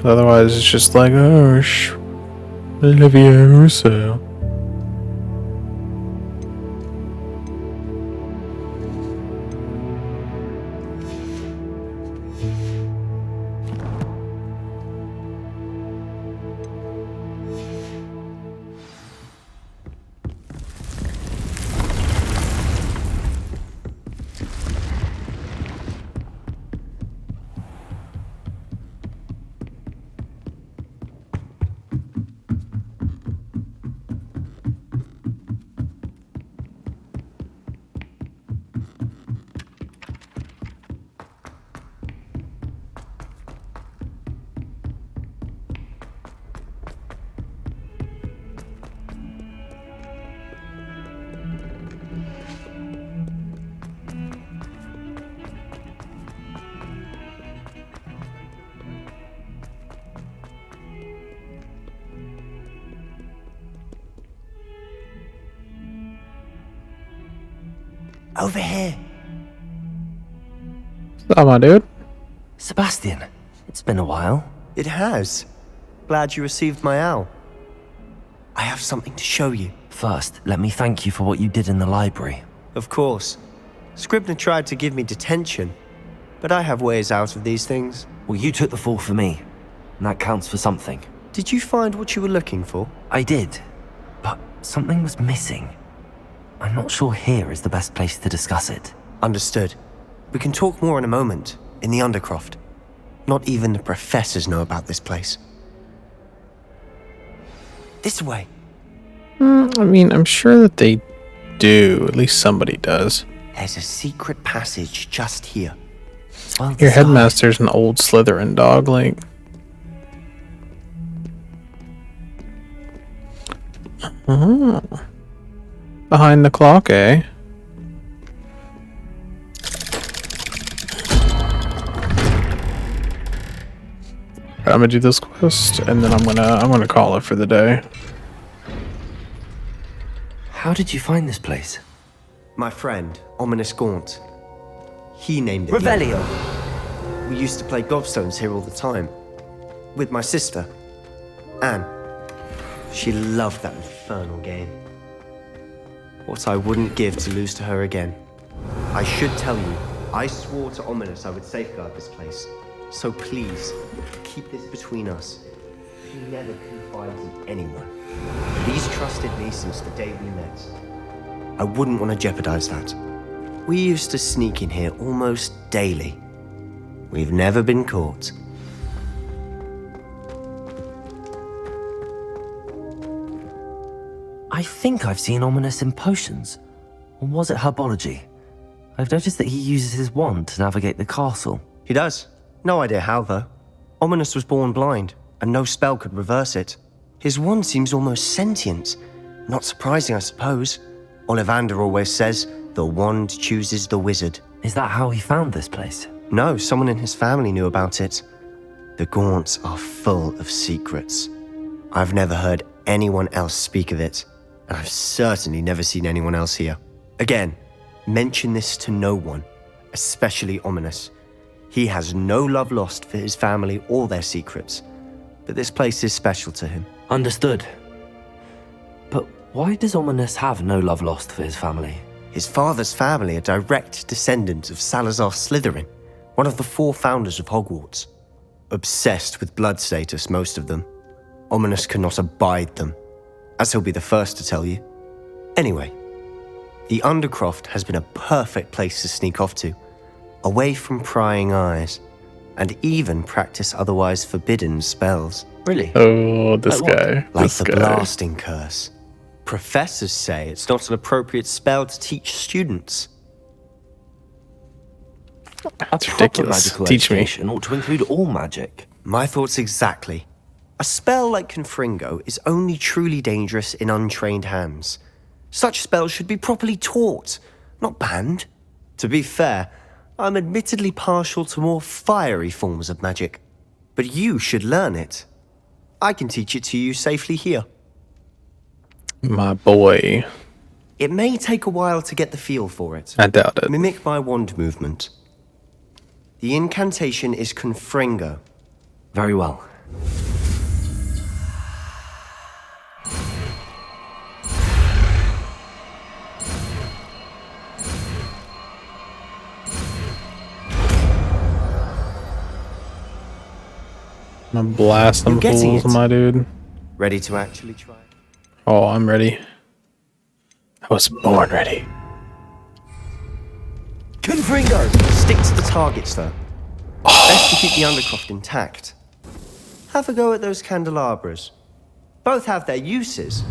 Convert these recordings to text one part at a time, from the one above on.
Otherwise, it's just like, oh, Olivia Russo. Over here. What's up, my dude? Sebastian, it's been a while. It has. Glad you received my owl. I have something to show you. First, let me thank you for what you did in the library. Of course. Scribner tried to give me detention, but I have ways out of these things. Well, you took the fall for me, and that counts for something. Did you find what you were looking for? I did, but something was missing. I'm not sure here is the best place to discuss it. Understood. We can talk more in a moment, in the Undercroft. Not even the professors know about this place. This way. I mean, I'm sure that they do. At least somebody does. There's a secret passage just here. Well, Your headmaster's an old Slytherin dog, like. Oh. Behind the clock, eh? I'm gonna do this quest, and then I'm gonna call it for the day. How did you find this place? My friend, Ominous Gaunt. He named it. Revelio! We used to play gobstones here all the time. With my sister, Anne. She loved that infernal game. What I wouldn't give to lose to her again. I should tell you, I swore to Ominous I would safeguard this place. So please, keep this between us. He never confides in anyone. He's trusted me since the day we met. I wouldn't want to jeopardize that. We used to sneak in here almost daily. We've never been caught. I think I've seen Ominous in potions. Or was it herbology? I've noticed that he uses his wand to navigate the castle. He does. No idea how, though. Ominous was born blind, and no spell could reverse it. His wand seems almost sentient. Not surprising, I suppose. Ollivander always says, the wand chooses the wizard. Is that how he found this place? No, someone in his family knew about it. The Gaunts are full of secrets. I've never heard anyone else speak of it, and I've certainly never seen anyone else here. Again, mention this to no one, especially Ominous. He has no love lost for his family or their secrets, but this place is special to him. Understood. But why does Ominous have no love lost for his family? His father's family are direct descendants of Salazar Slytherin, one of the 4 founders of Hogwarts. Obsessed with blood status, most of them. Ominous cannot abide them, as he'll be the first to tell you. Anyway, the Undercroft has been a perfect place to sneak off to, away from prying eyes, and even practice otherwise forbidden spells. Really? Oh, this Like what? guy. Like This the guy. blasting curse. Professors say it's not an appropriate spell to teach students. That's ridiculous. Magical Teach me. education ought to include all magic. My thoughts exactly. A spell like Confringo is only truly dangerous in untrained hands. Such spells should be properly taught, not banned. To be fair, I'm admittedly partial to more fiery forms of magic, but you should learn it. I can teach it to you safely here. My boy. It may take a while to get the feel for it. I doubt it. Mimic my wand movement. The incantation is Confringo. Very well. I'm gonna blast them You're getting fools, it. my dude. Ready to actually try? Oh, I'm ready. I was born ready. Confringo! Stick to the targets, though. Best to keep the Undercroft intact. Have a go at those candelabras. Both have their uses,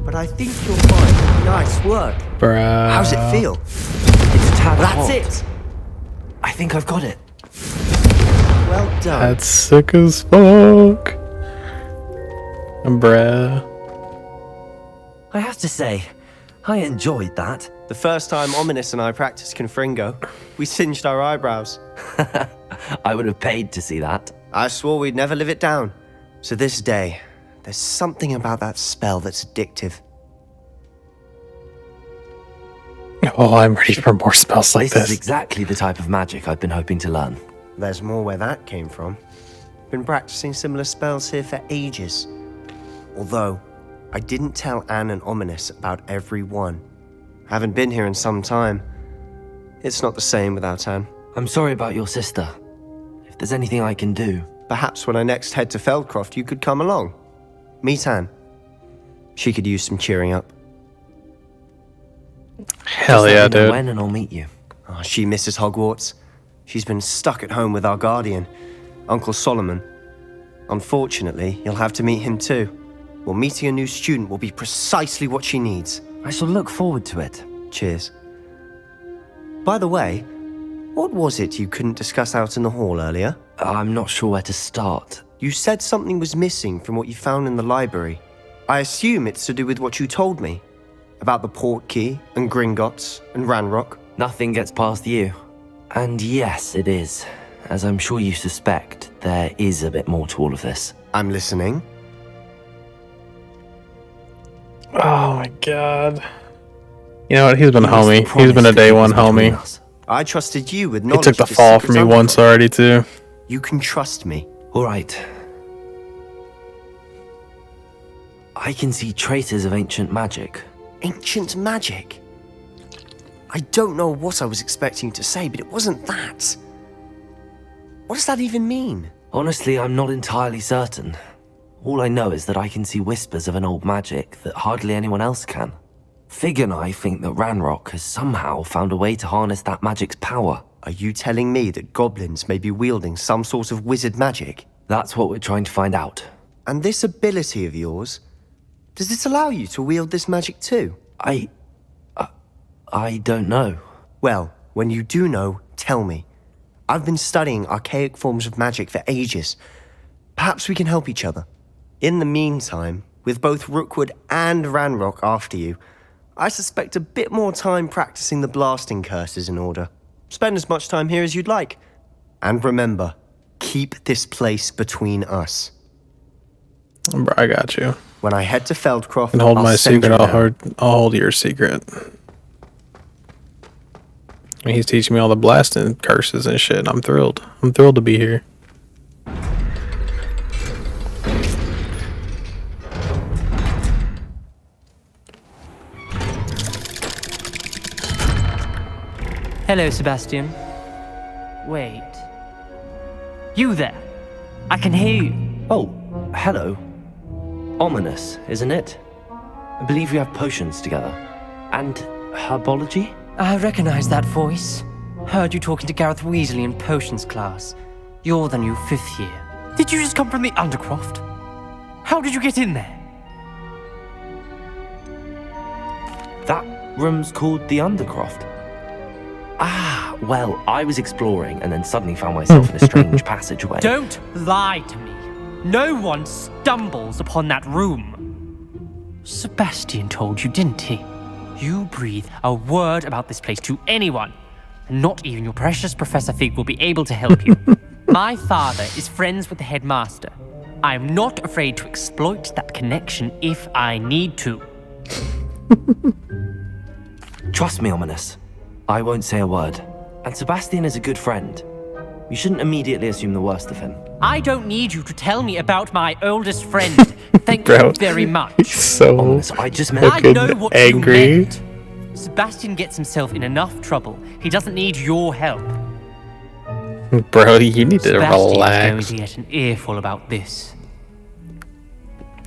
but I think you'll find nice work. Bruh. How's it feel? It's a tad That's hot. it! I think I've got it. Well done. That's sick as fuck. Bruh. I have to say, I enjoyed that. The first time Ominous and I practiced Confringo, we singed our eyebrows. I would have paid to see that. I swore we'd never live it down. So this day, there's something about that spell that's addictive. Oh, I'm ready for more spells like This is this. exactly the type of magic I've been hoping to learn. There's more where that came from. Been practicing similar spells here for ages. Although, I didn't tell Anne and Ominous about every one. Haven't been here in some time. It's not the same without Anne. I'm sorry about your sister. If there's anything I can do... Perhaps when I next head to Feldcroft, you could come along. Meet Anne. She could use some cheering up. Hell Just yeah, let me know dude. when and I'll meet you. Oh, she misses Hogwarts. She's been stuck at home with our guardian, Uncle Solomon. Unfortunately, you'll have to meet him too. Well, meeting a new student will be precisely what she needs. I shall look forward to it. Cheers. By the way, what was it you couldn't discuss out in the hall earlier? I'm not sure where to start. You said something was missing from what you found in the library. I assume it's to do with what you told me. About the Portkey, and Gringotts, and Ranrock. Nothing gets past you. And yes, it is. As I'm sure you suspect, there is a bit more to all of this. I'm listening. Oh my god. You know what? He's been a You missed the homie. He's promise been a to day keep one us between homie. us. I trusted you with He knowledge took the of this fall for secret me once Undercroft. already too. You can trust me. All right. I can see traces of ancient magic. Ancient magic? I don't know what I was expecting to say, but it wasn't that. What does that even mean? Honestly, I'm not entirely certain. All I know is that I can see whispers of an old magic that hardly anyone else can. Fig and I think that Ranrock has somehow found a way to harness that magic's power. Are you telling me that goblins may be wielding some sort of wizard magic? That's what we're trying to find out. And this ability of yours, does it allow you to wield this magic too? I don't know. Well, when you do know, tell me. I've been studying archaic forms of magic for ages. Perhaps we can help each other. In the meantime, with both Rookwood and Ranrock after you, I suspect a bit more time practicing the blasting curses in order. Spend as much time here as you'd like. And remember, keep this place between us. Bro, I got you. When I head to Feldcroft, And hold I'll my send secret. you I'll down. hold your secret. And he's teaching me all the blasting curses and shit. I'm thrilled. I'm thrilled to be here. Hello, Sebastian. Wait. You there? I can hear you. Oh, hello. Ominous, isn't it? I believe we have potions together. And herbology? I recognize that voice. Heard you talking to Gareth Weasley in potions class. You're the new 5th year. Did you just come from the Undercroft? How did you get in there? That room's called the Undercroft. Ah, well, I was exploring and then suddenly found myself in a strange passageway. Don't lie to me. No one stumbles upon that room. Sebastian told you, didn't he? You breathe a word about this place to anyone, and not even your precious Professor Fig will be able to help you. My father is friends with the headmaster. I am not afraid to exploit that connection if I need to. Trust me, Ominous. I won't say a word. And Sebastian is a good friend. You shouldn't immediately assume the worst of him. I don't need you to tell me about my oldest friend. Thank Bro, you very much. He's so Ominous, I just meant... I know what angry. you meant. Sebastian gets himself in enough trouble. He doesn't need your help. Bro, you need to Sebastian's going relax. to get an earful about this.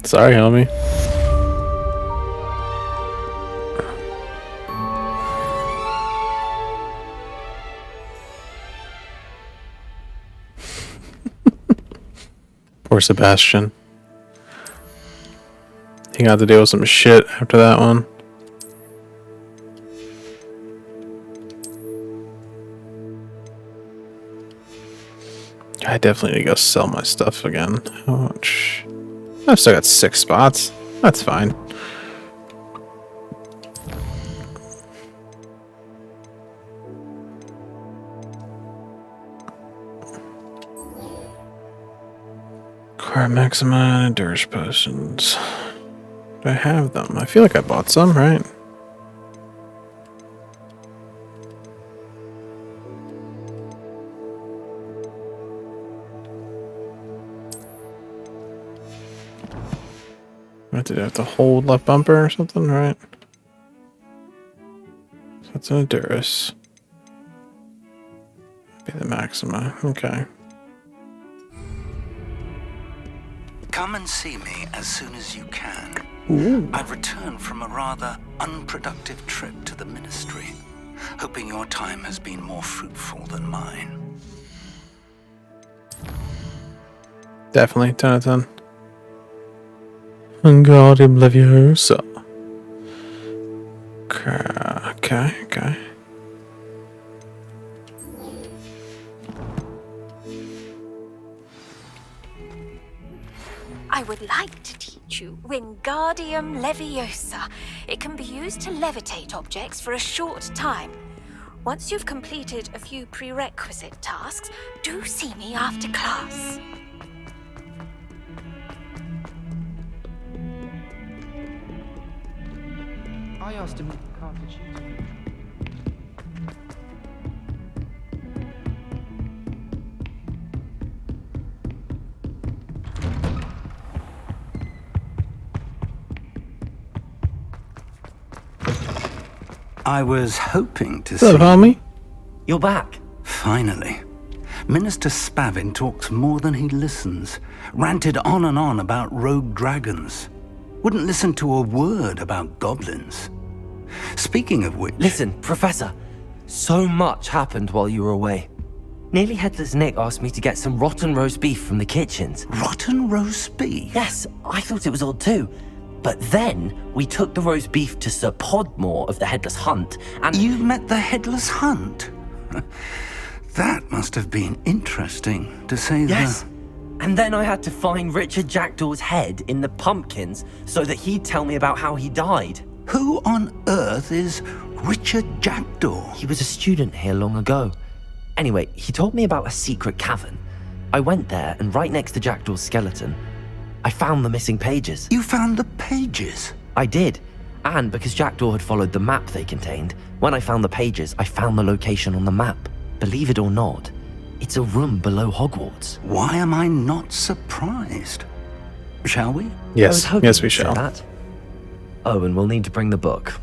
Sorry, homie. Poor Sebastian. He got to deal with some shit after that one. I definitely need to go sell my stuff again. How much? I've still got 6 spots. That's fine. Car Maxima and Dirge Potions. Do I have them? I feel like I bought some, right? What did I have to hold left bumper or something, right? So that's an Endurus. Be the Maxima. Okay. Come and see me as soon as you can. I've returned from a rather unproductive trip to the ministry, hoping your time has been more fruitful than mine. Definitely 10 out of 10. Wingardium Leviosa. Okay. I would like to teach you Wingardium Leviosa. It can be used to levitate objects for a short time. Once you've completed a few prerequisite tasks, do see me after class. I asked him how to choose. I was hoping to What's up, see... homie? You're back. Finally. Minister Spavin talks more than he listens. Ranted on and on about rogue dragons. Wouldn't listen to a word about goblins. Speaking of which... Listen, Professor. So much happened while you were away. Nearly Headless Nick asked me to get some rotten roast beef from the kitchens. Rotten roast beef? Yes, I thought it was odd too. But then, we took the roast beef to Sir Podmore of the Headless Hunt, and... You met the Headless Hunt? That must have been interesting, to say the... Yes. And then I had to find Richard Jackdaw's head in the pumpkins so that he'd tell me about how he died. Who on earth is Richard Jackdaw? He was a student here long ago. Anyway, he told me about a secret cavern. I went there, and right next to Jackdaw's skeleton, I found the missing pages. You found the pages? I did. And because Jackdaw had followed the map they contained, when I found the pages, I found the location on the map. Believe it or not, it's a room below Hogwarts. Why am I not surprised? Shall we? Yes, I was hoping yes, we you'd say shall. that. Oh, and we'll need to bring the book.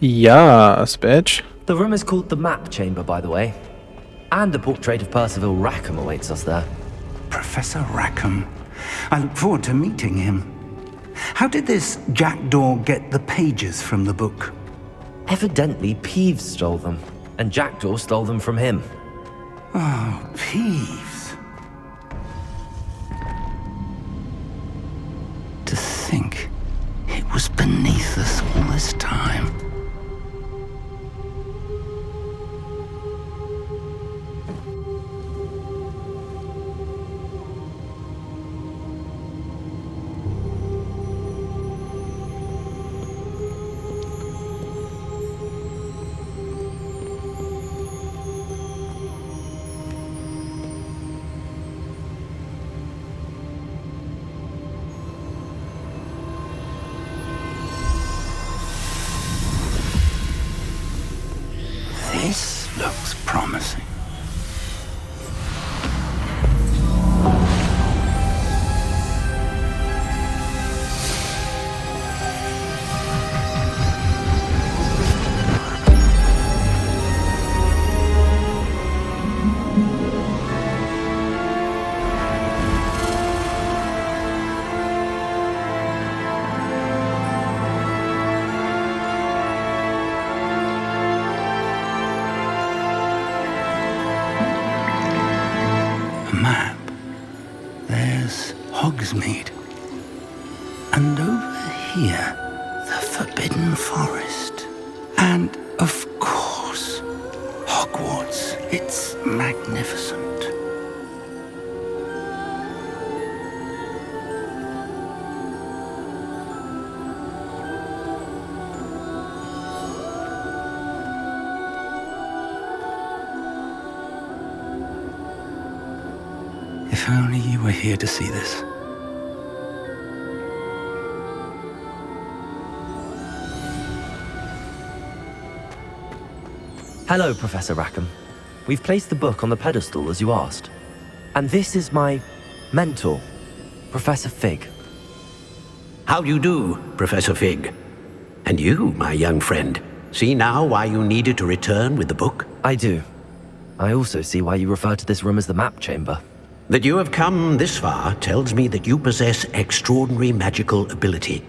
Yes, bitch. The room is called the Map Chamber, by the way. And a portrait of Percival Rackham awaits us there. Professor Rackham. I look forward to meeting him. How did this Jackdaw get the pages from the book? Evidently, Peeves stole them, and Jackdaw stole them from him. Oh, Peeves. To think it was beneath us all this time. This looks promising. Map. There's Hogsmeade. And over here, the Forbidden Forest. And, of course, Hogwarts. It's magnificent. If only you were here to see this. Hello, Professor Rackham. We've placed the book on the pedestal as you asked. And this is my mentor, Professor Fig. How do you do, Professor Fig? And you, my young friend, see now why you needed to return with the book? I do. I also see why you refer to this room as the map chamber. That you have come this far tells me that you possess extraordinary magical ability,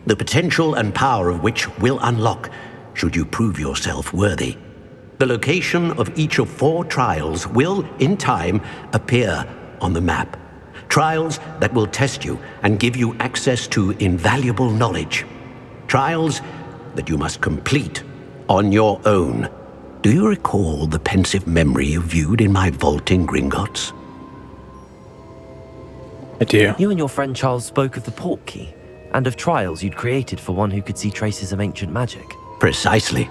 the potential and power of which will unlock should you prove yourself worthy. The location of each of 4 trials will, in time, appear on the map. Trials that will test you and give you access to invaluable knowledge. Trials that you must complete on your own. Do you recall the pensive memory you viewed in my vault in Gringotts? I do. You and your friend Charles spoke of the Portkey, and of trials you'd created for one who could see traces of ancient magic. Precisely.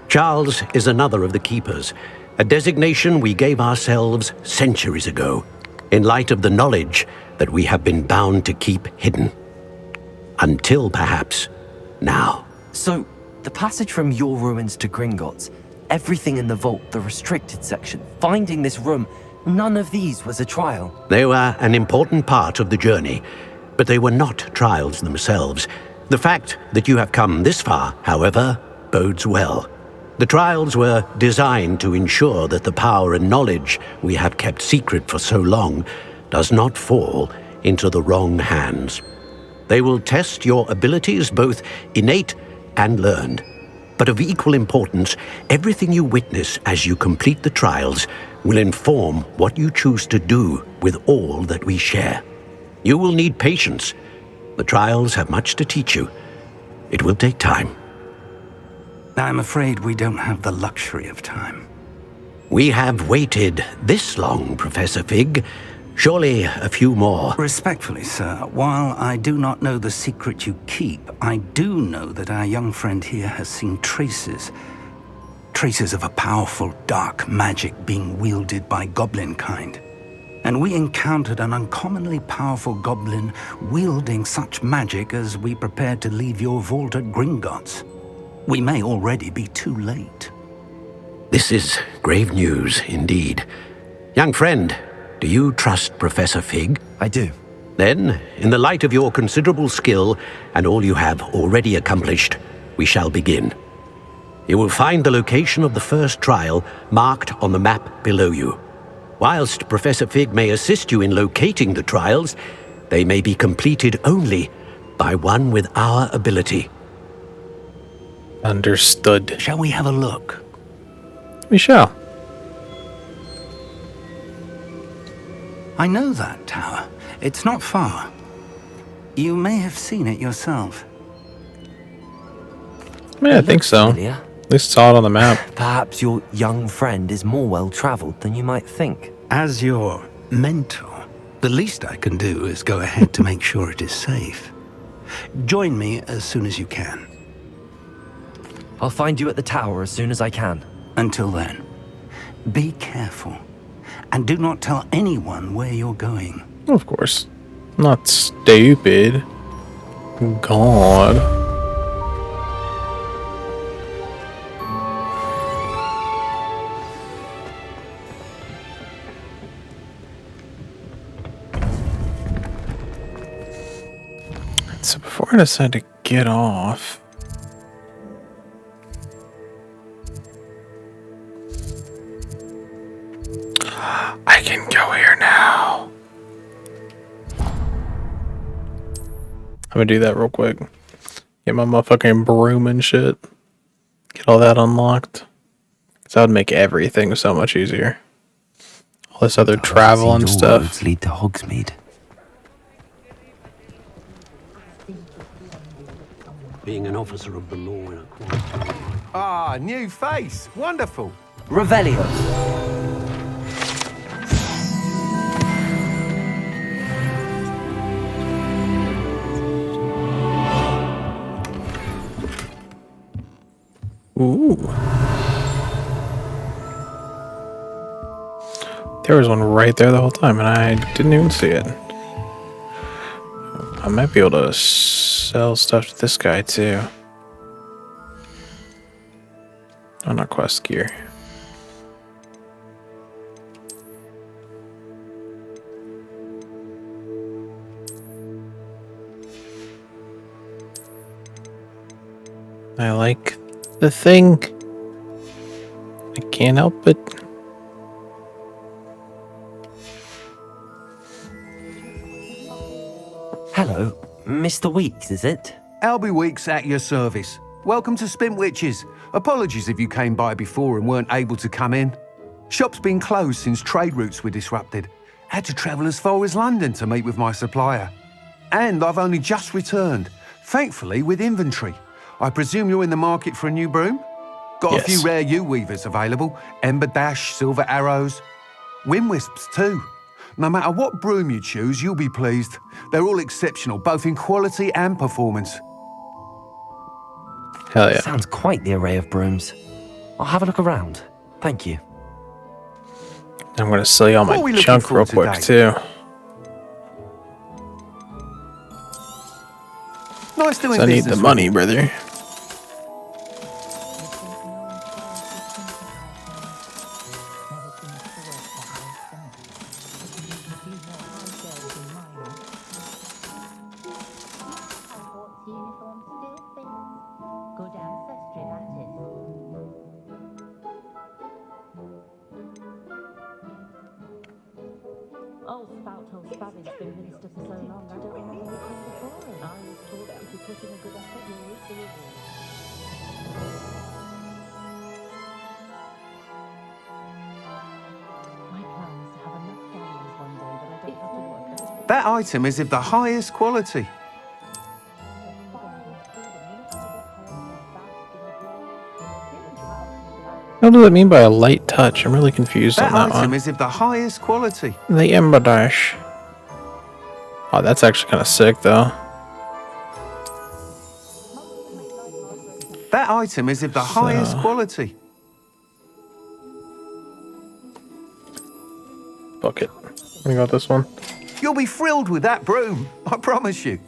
Charles is another of the Keepers, a designation we gave ourselves centuries ago, in light of the knowledge that we have been bound to keep hidden. Until perhaps now. So, the passage from your ruins to Gringotts, everything in the vault, the restricted section, finding this room, none of these was a trial. They were an important part of the journey, but they were not trials themselves. The fact that you have come this far, however, bodes well. The trials were designed to ensure that the power and knowledge we have kept secret for so long does not fall into the wrong hands. They will test your abilities, both innate and learned. But of equal importance, everything you witness as you complete the trials will inform what you choose to do with all that we share. You will need patience. The trials have much to teach you. It will take time. I'm afraid we don't have the luxury of time. We have waited this long, Professor Fig. Surely a few more. Respectfully, sir, while I do not know the secret you keep, I do know that our young friend here has seen traces of a powerful dark magic being wielded by goblin kind. And we encountered an uncommonly powerful goblin wielding such magic as we prepared to leave your vault at Gringotts. We may already be too late. This is grave news indeed. Young friend, do you trust Professor Fig? I do. Then, in the light of your considerable skill and all you have already accomplished, we shall begin. You will find the location of the first trial marked on the map below you. Whilst Professor Fig may assist you in locating the trials, they may be completed only by one with our ability. Understood. Shall we have a look? We shall. I know that tower. It's not far. You may have seen it yourself. Yeah, I think so. Familiar. At least saw it on the map. Perhaps your young friend is more well-traveled than you might think. As your mentor, the least I can do is go ahead to make sure it is safe. Join me as soon as you can. I'll find you at the tower as soon as I can. Until then, be careful. And do not tell anyone where you're going. Of course. Not stupid. God. we're gonna decide to get off. I can go here now. I'm gonna do that real quick. Get my motherfucking broom and shit. Get all that unlocked. So that would make everything so much easier. All this other travel and All stuff. roads lead to Hogsmeade. Being an officer of the law in a court. Ah, new face. Wonderful. Revelio. Ooh. There was one right there the whole time, and I didn't even see it. I might be able to sell stuff to this guy, too. Oh, not quest gear. I like the thing. I can't help it. Hello, Mr. Weeks, is it? Albie Weeks at your service. Welcome to Spintwitches. Apologies if you came by before and weren't able to come in. Shop's been closed since trade routes were disrupted. Had to travel as far as London to meet with my supplier. And I've only just returned, thankfully with inventory. I presume you're in the market for a new broom? Got Yes. a few rare U-weavers available. Ember Dash, Silver Arrows. Wind Wisps too. No matter what broom you choose, you'll be pleased. They're all exceptional, both in quality and performance. Hell yeah. Sounds quite the array of brooms. I'll have a look around. Thank you. I'm gonna sell you all What are we my looking junk for real quick, today? too. Nice doing 'Cause I need business the with money, you. brother. Oh, spout told Spavin's been minister for so long, I don't remember what came before him. I was told that if you put in a good effort, you'll reap the reward. My plan is to have enough galleons one day that I don't have to work at all. That item is of the highest quality. What does that mean by a light touch? I'm really confused That on that item one. is of the highest quality. The Ember Dash. Oh, that's actually kind of sick, though. That item is of the highest quality. Fuck it. We got this one. You'll be thrilled with that broom, I promise you.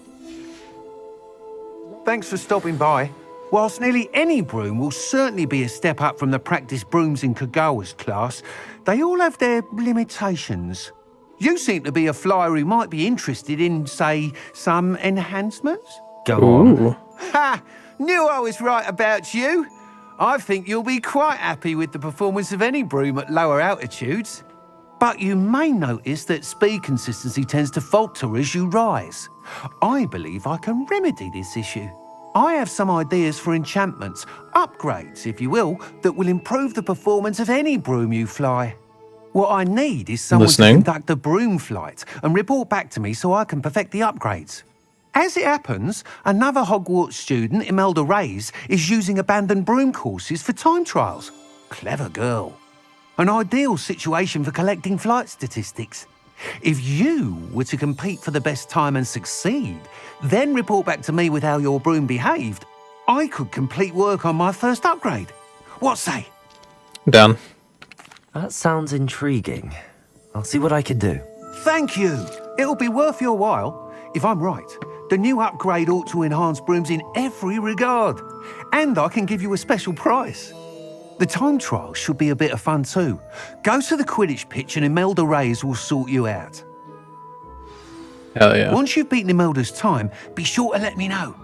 Thanks for stopping by. Whilst nearly any broom will certainly be a step up from the practice brooms in Kagawa's class, they all have their limitations. You seem to be a flyer who might be interested in, say, some enhancements? Go on. Ooh. Ha! Knew I was right about you. I think you'll be quite happy with the performance of any broom at lower altitudes. But you may notice that speed consistency tends to falter as you rise. I believe I can remedy this issue. I have some ideas for enchantments, upgrades, if you will, that will improve the performance of any broom you fly. What I need is someone Listening. to conduct a broom flight and report back to me so I can perfect the upgrades. As it happens, another Hogwarts student, Imelda Reyes, is using abandoned broom courses for time trials. Clever girl. An ideal situation for collecting flight statistics. If you were to compete for the best time and succeed, then report back to me with how your broom behaved, I could complete work on my first upgrade. What say? Down. That sounds intriguing. I'll see what I can do. Thank you. It'll be worth your while. If I'm right, the new upgrade ought to enhance brooms in every regard. And I can give you a special price. The time trial should be a bit of fun too. Go to the Quidditch pitch and Imelda Reyes will sort you out. Hell yeah. Once you've beaten Imelda's time, be sure to let me know.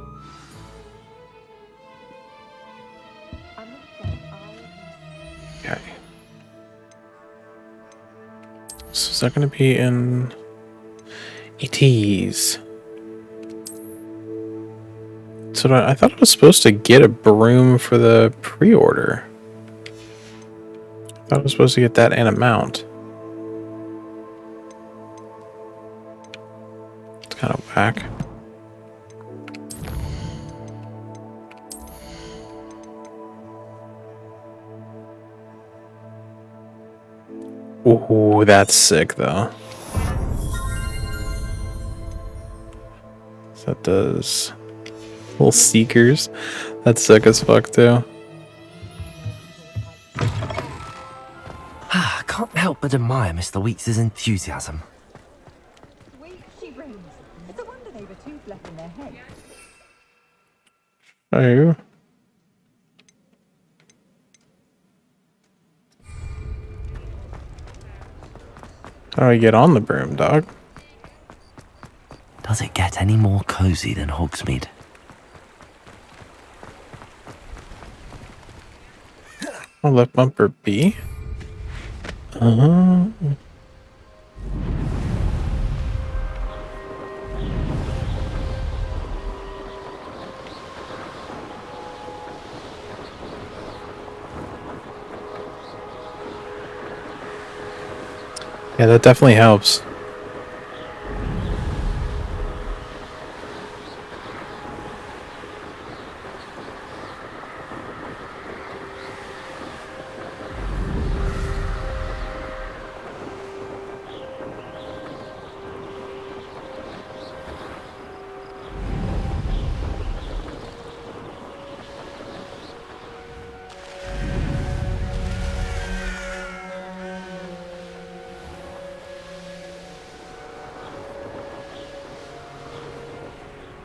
Okay. So is that going to be in ETs? So I thought I was supposed to get a broom for the pre-order. I thought I was supposed to get that and a mount. It's kind of whack. Ooh, that's sick though. So that does little seekers. That's sick as fuck too. I can't help but admire Mr. Weeks' enthusiasm. Sweet she rings. It's a wonder they've a tooth left in their head. Oh. How do I get on the broom, dog? Does it get any more cozy than Hogsmeade? Oh, left bumper B. Yeah, that definitely helps.